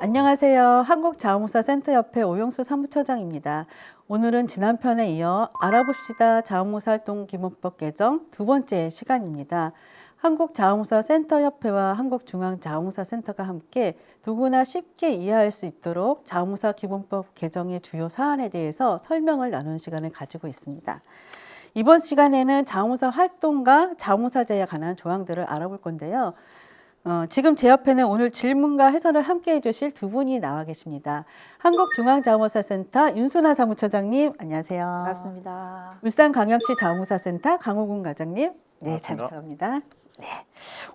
안녕하세요. 한국자원봉사센터협회 오용수 사무처장입니다. 오늘은 지난 편에 이어 알아봅시다 자원봉사활동 기본법 개정 두 번째 시간입니다. 한국자원봉사센터협회와 한국중앙자원봉사센터가 함께 누구나 쉽게 이해할 수 있도록 자원봉사 기본법 개정의 주요 사안에 대해서 설명을 나누는 시간을 가지고 있습니다. 이번 시간에는 자원봉사 활동과 자원봉사자에 관한 조항들을 알아볼 건데요. 지금 제 옆에는 오늘 질문과 해설을 함께 해주실 두 분이 나와 계십니다. 한국중앙자원봉사센터 윤순아 사무처장님, 안녕하세요. 반갑습니다. 울산광역시 자원봉사센터 강호군 과장님, 네, 잘 반갑습니다. 부탁합니다. 네.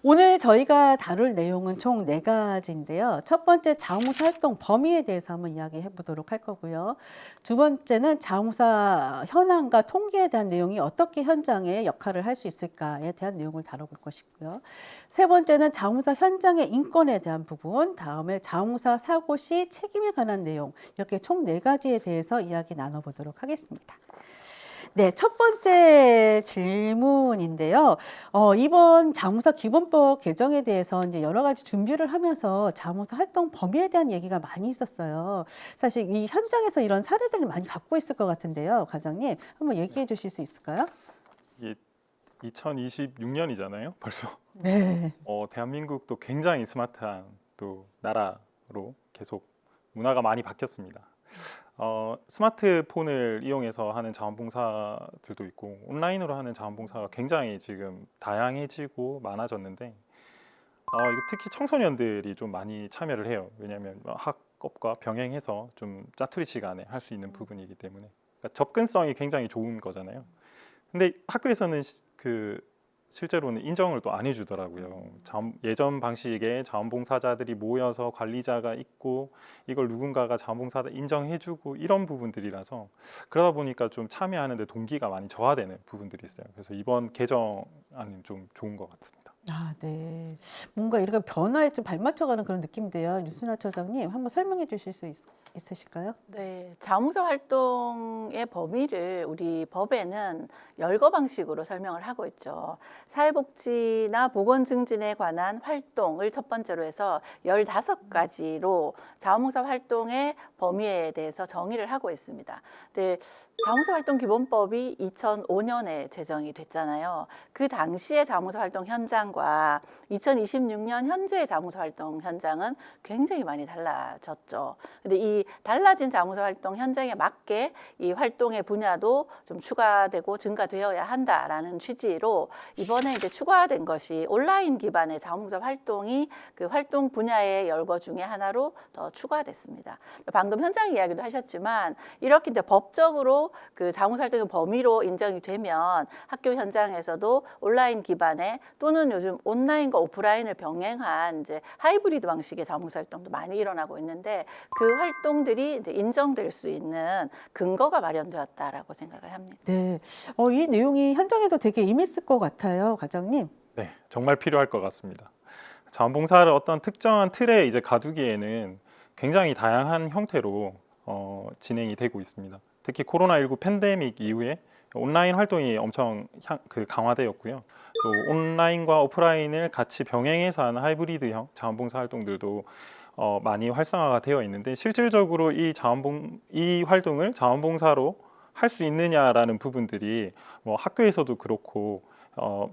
오늘 저희가 다룰 내용은 총 4가지인데요. 첫 번째 자원봉사 활동 범위에 대해서 한번 이야기해 보도록 할 거고요. 두 번째는 자원봉사 현황과 통계에 대한 내용이 어떻게 현장에 역할을 할 수 있을까에 대한 내용을 다뤄볼 것이고요. 세 번째는 자원봉사 현장의 인권에 대한 부분, 다음에 자원봉사 사고 시 책임에 관한 내용, 이렇게 총 4가지에 대해서 이야기 나눠보도록 하겠습니다. 네, 첫 번째 질문인데요. 이번 자원봉사 기본법 개정에 대해서 이제 여러 가지 준비를 하면서 자원봉사 활동 범위에 대한 얘기가 많이 있었어요. 사실 이 현장에서 이런 사례들을 많이 갖고 있을 것 같은데요. 과장님, 한번 얘기해 주실 수 있을까요? 이게 2026년이잖아요, 벌써. 네. 대한민국도 굉장히 스마트한 또 나라로 계속 문화가 많이 바뀌었습니다. 스마트폰을 이용해서 하는 자원봉사들도 있고 온라인으로 하는 자원봉사가 굉장히 지금 다양해지고 많아졌는데 이거 특히 청소년들이 좀 많이 참여를 해요. 왜냐하면 학업과 병행해서 좀 짜투리 시간에 할 수 있는 부분이기 때문에 그러니까 접근성이 굉장히 좋은 거잖아요. 근데 학교에서는 실제로는 인정을 또 안 해주더라고요. 예전 방식의 자원봉사자들이 모여서 관리자가 있고 이걸 누군가가 자원봉사자 인정해주고 이런 부분들이라서 그러다 보니까 좀 참여하는데 동기가 많이 저하되는 부분들이 있어요. 그래서 이번 개정안은 좀 좋은 것 같습니다. 아, 네. 뭔가 이렇게 변화에 좀 발맞춰가는 그런 느낌인데요. 유순아 처장님, 한번 설명해 주실 수 있으실까요? 네, 자원봉사 활동의 범위를 우리 법에는 열거 방식으로 설명을 하고 있죠. 사회복지나 보건증진에 관한 활동을 첫 번째로 해서 15가지로 자원봉사 활동의 범위에 대해서 정의를 하고 있습니다. 네, 자원봉사 활동 기본법이 2005년에 제정이 됐잖아요. 그 당시의 자원봉사 활동 현장과 2026년 현재의 자원봉사 활동 현장은 굉장히 많이 달라졌죠. 근데 이 달라진 자원봉사 활동 현장에 맞게 이 활동의 분야도 좀 추가되고 증가되어야 한다라는 취지로 이번에 이제 추가된 것이 온라인 기반의 자원봉사 활동이 그 활동 분야의 열거 중에 하나로 더 추가됐습니다. 방금 현장 이야기도 하셨지만 이렇게 이제 법적으로 그 자원봉사 활동의 범위로 인정이 되면 학교 현장에서도 온라인 기반의 또는 요즘 온라인과 오프라인을 병행한 이제 하이브리드 방식의 자원봉사 활동도 많이 일어나고 있는데 그 활동들이 이제 인정될 수 있는 근거가 마련되었다라고 생각을 합니다. 네. 이 내용이 현장에도 되게 임했을 것 같아요, 과장님. 네, 정말 필요할 것 같습니다. 자원봉사를 어떤 특정한 틀에 이제 가두기에는 굉장히 다양한 형태로 진행이 되고 있습니다. 특히 코로나19 팬데믹 이후에 온라인 활동이 엄청 강화되었고요. 또 온라인과 오프라인을 같이 병행해서 하는 하이브리드형 자원봉사 활동들도 많이 활성화가 되어 있는데 실질적으로 이 활동을 자원봉사로 할 수 있느냐라는 부분들이 뭐 학교에서도 그렇고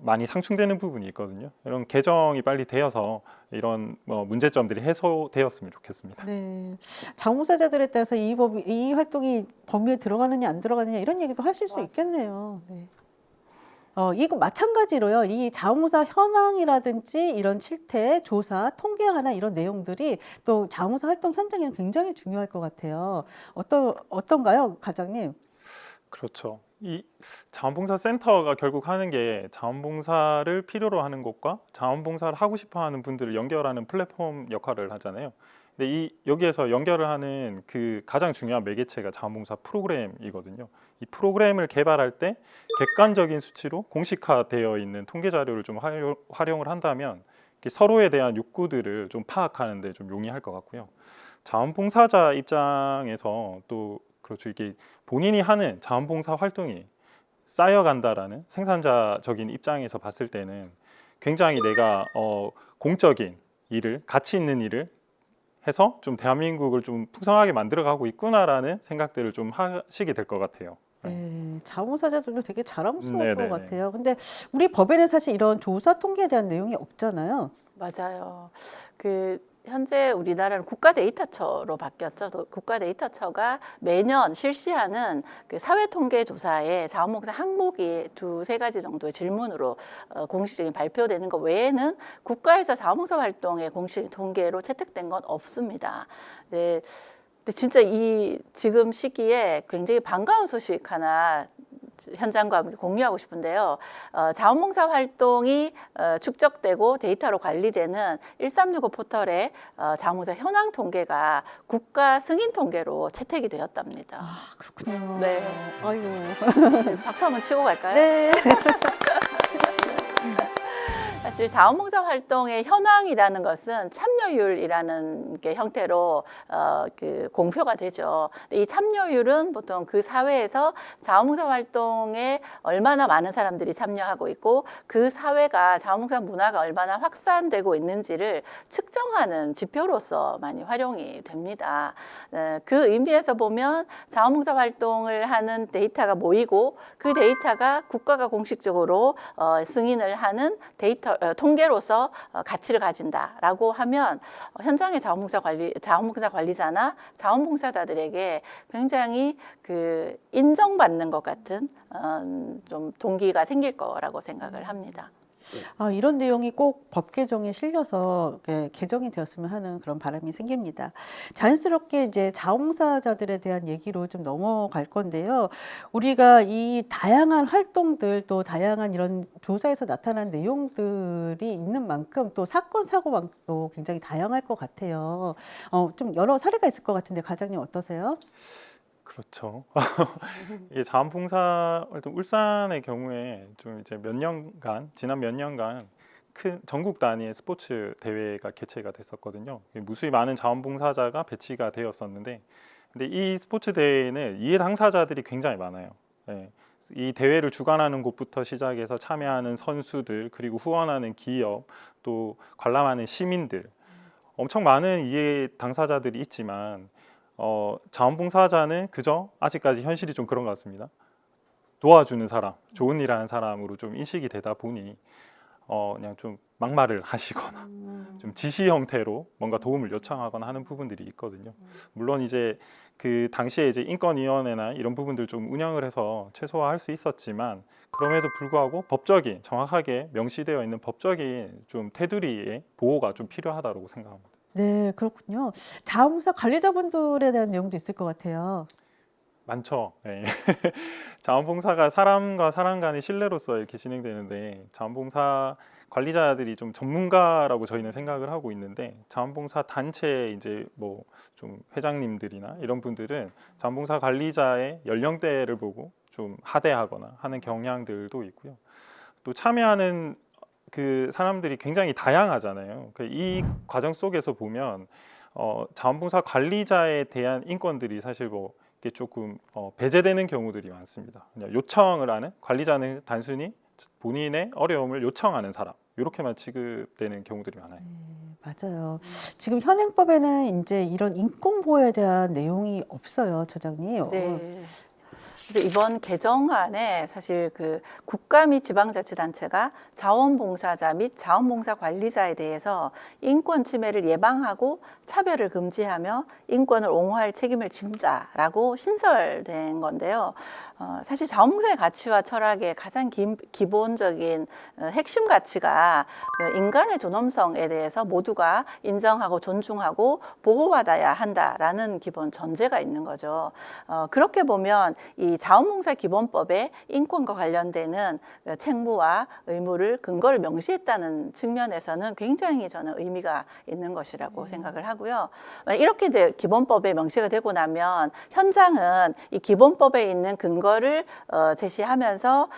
많이 상충되는 부분이 있거든요. 이런 개정이 빨리 되어서 이런 문제점들이 해소되었으면 좋겠습니다. 네. 자원봉사자들에 따라서 이 활동이 범위에 들어가느냐 안 들어가느냐 이런 얘기도 하실 수 있겠네요. 네. 이거 마찬가지로요. 이 자원봉사 현황이라든지 이런 실태, 조사, 통계에 관한 이런 내용들이 또 자원봉사 활동 현장에는 굉장히 중요할 것 같아요. 어떤가요, 과장님? 그렇죠. 이 자원봉사 센터가 결국 하는 게 자원봉사를 필요로 하는 곳과 자원봉사를 하고 싶어 하는 분들을 연결하는 플랫폼 역할을 하잖아요. 근데 여기에서 연결을 하는 그 가장 중요한 매개체가 자원봉사 프로그램이거든요. 이 프로그램을 개발할 때 객관적인 수치로 공식화되어 있는 통계 자료를 좀 활용을 한다면 서로에 대한 욕구들을 좀 파악하는 데 좀 용이할 것 같고요. 자원봉사자 입장에서 또 그렇죠. 이게 본인이 하는 자원봉사 활동이 쌓여간다라는 생산자적인 입장에서 봤을 때는 굉장히 내가 공적인 일을, 가치 있는 일을 해서 좀 대한민국을 좀 풍성하게 만들어가고 있구나라는 생각들을 좀 하시게 될 것 같아요. 네, 자원봉사자들도 되게 자랑스러울 네네네. 것 같아요. 근데 우리 법에는 사실 이런 조사 통계에 대한 내용이 없잖아요. 맞아요. 현재 우리나라는 국가데이터처로 바뀌었죠. 국가데이터처가 매년 실시하는 사회통계조사에 자원봉사 항목이 두세 가지 정도의 질문으로 공식적인 발표되는 것 외에는 국가에서 자원봉사 활동의 공식 통계로 채택된 건 없습니다. 네. 근데 진짜 이 지금 시기에 굉장히 반가운 소식 하나 현장과 함께 공유하고 싶은데요. 자원봉사 활동이 축적되고 데이터로 관리되는 1365 포털에 자원봉사 현황 통계가 국가 승인 통계로 채택이 되었답니다. 아, 그렇군요. 네. 아유. 박수 한번 치고 갈까요? 네. 사실 자원봉사 활동의 현황이라는 것은 참여율이라는 게 형태로 공표가 되죠. 이 참여율은 보통 그 사회에서 자원봉사 활동에 얼마나 많은 사람들이 참여하고 있고 그 사회가 자원봉사 문화가 얼마나 확산되고 있는지를 측정하는 지표로서 많이 활용이 됩니다. 그 의미에서 보면 자원봉사 활동을 하는 데이터가 모이고 그 데이터가 국가가 공식적으로 승인을 하는 데이터 통계로서 가치를 가진다라고 하면 현장의 자원봉사 관리자나 자원봉사자들에게 굉장히 인정받는 것 같은 좀 동기가 생길 거라고 생각을 합니다. 아, 이런 내용이 꼭 법 개정에 실려서 개정이 되었으면 하는 그런 바람이 생깁니다. 자연스럽게 이제 자원봉사자들에 대한 얘기로 좀 넘어갈 건데요. 우리가 이 다양한 활동들 또 다양한 이런 조사에서 나타난 내용들이 있는 만큼 또 사건 사고도 굉장히 다양할 것 같아요. 좀 여러 사례가 있을 것 같은데 과장님 어떠세요? 그렇죠. 이게 자원봉사 활동 울산의 경우에 좀 이제 지난 몇 년간 큰 전국 단위의 스포츠 대회가 개최가 됐었거든요. 무수히 많은 자원봉사자가 배치가 되었었는데, 근데 이 스포츠 대회는 이해 당사자들이 굉장히 많아요. 예. 이 대회를 주관하는 곳부터 시작해서 참여하는 선수들, 그리고 후원하는 기업, 또 관람하는 시민들, 엄청 많은 이해 당사자들이 있지만 자원봉사자는 그저 아직까지 현실이 좀 그런 것 같습니다. 도와주는 사람, 좋은 일 하는 사람으로 좀 인식이 되다 보니 그냥 좀 막말을 하시거나 좀 지시 형태로 뭔가 도움을 요청하거나 하는 부분들이 있거든요. 물론 이제 그 당시에 이제 인권위원회나 이런 부분들 좀 운영을 해서 최소화할 수 있었지만, 그럼에도 불구하고 법적인, 정확하게 명시되어 있는 법적인 좀 테두리의 보호가 좀 필요하다고 생각합니다. 네, 그렇군요. 자원봉사 관리자분들에 대한 내용도 있을 것 같아요. 많죠. 네. 자원봉사가 사람과 사람 간의 신뢰로서 이렇게 진행되는데, 자원봉사 관리자들이 좀 전문가라고 저희는 생각을 하고 있는데, 자원봉사 단체 이제 뭐 좀 회장님들이나 이런 분들은 자원봉사 관리자의 연령대를 보고 좀 하대하거나 하는 경향들도 있고요. 또 참여하는 그 사람들이 굉장히 다양하잖아요. 이 과정 속에서 보면 자원봉사 관리자에 대한 인권들이 사실 뭐 이게 조금 배제되는 경우들이 많습니다. 그냥 요청을 하는, 관리자는 단순히 본인의 어려움을 요청하는 사람, 이렇게만 취급되는 경우들이 많아요. 맞아요. 지금 현행법에는 이제 이런 인권 보호에 대한 내용이 없어요, 처장님. 네. 그래서 이번 개정안에 사실 국가 및 지방자치단체가 자원봉사자 및 자원봉사 관리자에 대해서 인권 침해를 예방하고 차별을 금지하며 인권을 옹호할 책임을 진다라고 신설된 건데요. 사실 자원봉사의 가치와 철학의 가장 기본적인 핵심 가치가 인간의 존엄성에 대해서 모두가 인정하고 존중하고 보호받아야 한다라는 기본 전제가 있는 거죠. 그렇게 보면 이 자원봉사 기본법에 인권과 관련되는 책무와 의무를 근거를 명시했다는 측면에서는 굉장히 저는 의미가 있는 것이라고 생각을 하고요. 이렇게 이제 기본법에 명시가 되고 나면 현장은 이 기본법에 있는 근거를 제시하면서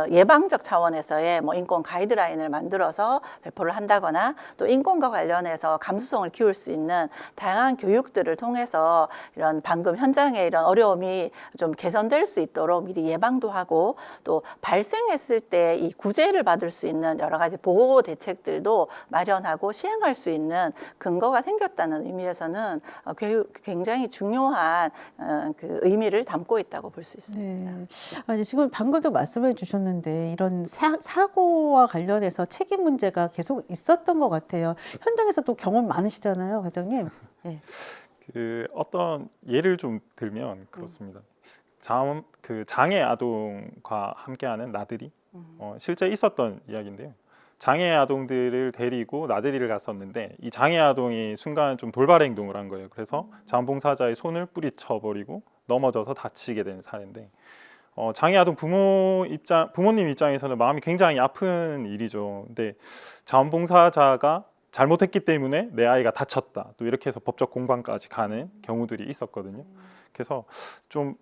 예방적 차원에서의 뭐 인권 가이드라인을 만들어서 배포를 한다거나, 또 인권과 관련해서 감수성을 키울 수 있는 다양한 교육들을 통해서 이런 방금 현장의 이런 어려움이 좀 개선 개선될 수 있도록 미리 예방도 하고 또 발생했을 때 이 구제를 받을 수 있는 여러 가지 보호 대책들도 마련하고 시행할 수 있는 근거가 생겼다는 의미에서는 굉장히 중요한 그 의미를 담고 있다고 볼 수 있습니다. 네. 아니, 지금 방금도 말씀해 주셨는데 이런 사고와 관련해서 책임 문제가 계속 있었던 것 같아요. 현장에서도 경험 많으시잖아요, 과장님. 네. 그 어떤 예를 좀 들면 그렇습니다. 장애 아동과 함께하는 나들이 실제 있었던 이야기인데요. 장애 아동들을 데리고 나들이를 갔었는데 이 장애 아동이 순간 좀 돌발 행동을 한 거예요. 그래서 자원봉사자의 손을 뿌리쳐 버리고 넘어져서 다치게 된 사례인데 장애 아동 부모님 입장에서는 마음이 굉장히 아픈 일이죠. 근데 자원봉사자가 잘못했기 때문에 내 아이가 다쳤다. 또 이렇게 해서 법적 공방까지 가는 경우들이 있었거든요. 그래서 좀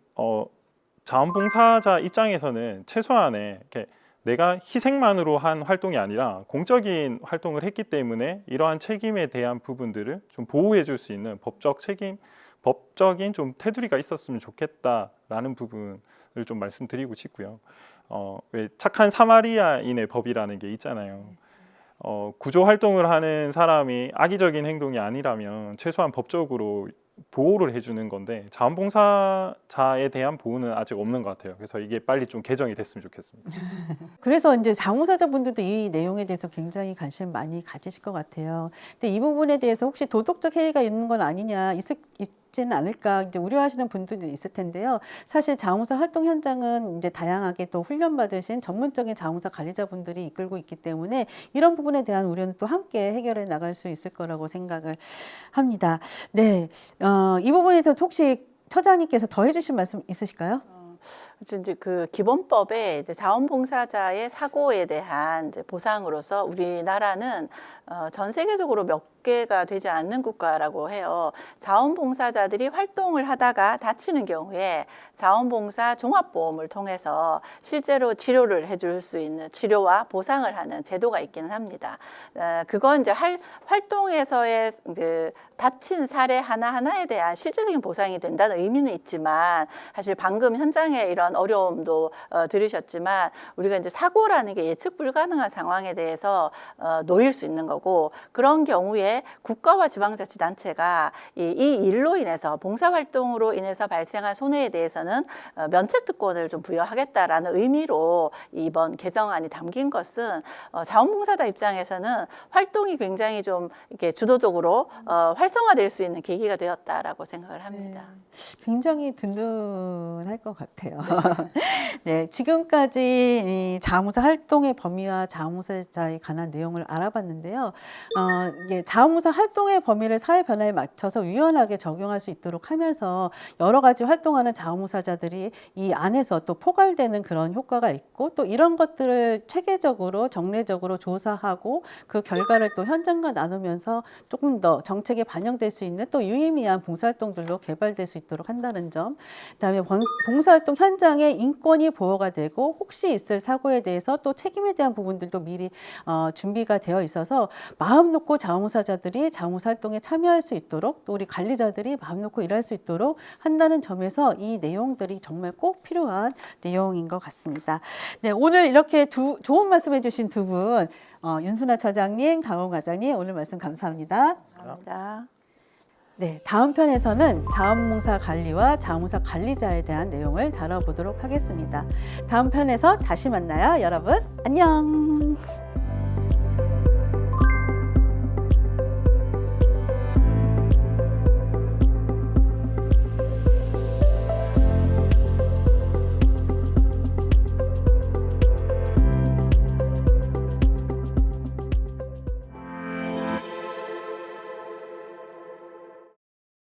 자원봉사자 입장에서는 최소한의 이렇게 내가 희생만으로 한 활동이 아니라 공적인 활동을 했기 때문에 이러한 책임에 대한 부분들을 좀 보호해 줄 수 있는 법적인 좀 테두리가 있었으면 좋겠다라는 부분을 좀 말씀드리고 싶고요. 왜 착한 사마리아인의 법이라는 게 있잖아요. 구조 활동을 하는 사람이 악의적인 행동이 아니라면 최소한 법적으로 보호를 해주는 건데 자원봉사자에 대한 보호는 아직 없는 것 같아요. 그래서 이게 빨리 좀 개정이 됐으면 좋겠습니다. 그래서 이제 자원봉사자분들도 이 내용에 대해서 굉장히 관심 많이 가지실 것 같아요. 근데 이 부분에 대해서 혹시 도덕적 해이가 있는 건 아니냐, 있지는 않을까 이제 우려하시는 분들도 있을 텐데요. 사실 자원봉사 활동 현장은 이제 다양하게 또 훈련 받으신 전문적인 자원봉사 관리자분들이 이끌고 있기 때문에 이런 부분에 대한 우려는 또 함께 해결해 나갈 수 있을 거라고 생각을 합니다. 네, 이 부분에 대해서 혹시 처장님께서 더 해주실 말씀 있으실까요? 이제 그 기본법에 이제 자원봉사자의 사고에 대한 이제 보상으로서 우리나라는 전 세계적으로 몇 개가 되지 않는 국가라고 해요. 자원봉사자들이 활동을 하다가 다치는 경우에 자원봉사 종합보험을 통해서 실제로 치료를 해줄 수 있는 치료와 보상을 하는 제도가 있기는 합니다. 그건 이제 활동에서의 이제 다친 사례 하나하나에 대한 실질적인 보상이 된다는 의미는 있지만 사실 방금 현장에 이런 어려움도 들으셨지만 우리가 이제 사고라는 게 예측 불가능한 상황에 대해서 놓일 수 있는 거고 그런 경우에 국가와 지방자치단체가 이 일로 인해서 봉사활동으로 인해서 발생한 손해에 대해서는 면책특권을 좀 부여하겠다라는 의미로 이번 개정안이 담긴 것은 자원봉사자 입장에서는 활동이 굉장히 좀 이렇게 주도적으로 활성화될 수 있는 계기가 되었다라고 생각을 합니다. 네, 굉장히 든든할 것 같아요. 네, 지금까지 이 자원봉사 활동의 범위와 자원봉사자에 관한 내용을 알아봤는데요. 이게 자원봉사 활동의 범위를 사회 변화에 맞춰서 유연하게 적용할 수 있도록 하면서 여러 가지 활동하는 자원봉사자들이 이 안에서 또 포괄되는 그런 효과가 있고 또 이런 것들을 체계적으로 정례적으로 조사하고 그 결과를 또 현장과 나누면서 조금 더 정책에 반영될 수 있는 또 유의미한 봉사활동들로 개발될 수 있도록 한다는 점, 그다음에 봉사활동 현장에 인권이 보호가 되고 혹시 있을 사고에 대해서 또 책임에 대한 부분들도 미리 준비가 되어 있어서 마음 놓고 자원봉사자들이 자원봉사 활동에 참여할 수 있도록 또 우리 관리자들이 마음 놓고 일할 수 있도록 한다는 점에서 이 내용들이 정말 꼭 필요한 내용인 것 같습니다. 네, 오늘 이렇게 좋은 말씀해 주신 두 분, 윤순아 처장님, 강원 과장님 오늘 말씀 감사합니다. 감사합니다. 네, 다음 편에서는 자원봉사 관리와 자원봉사 관리자에 대한 내용을 다뤄보도록 하겠습니다. 다음 편에서 다시 만나요, 여러분. 안녕.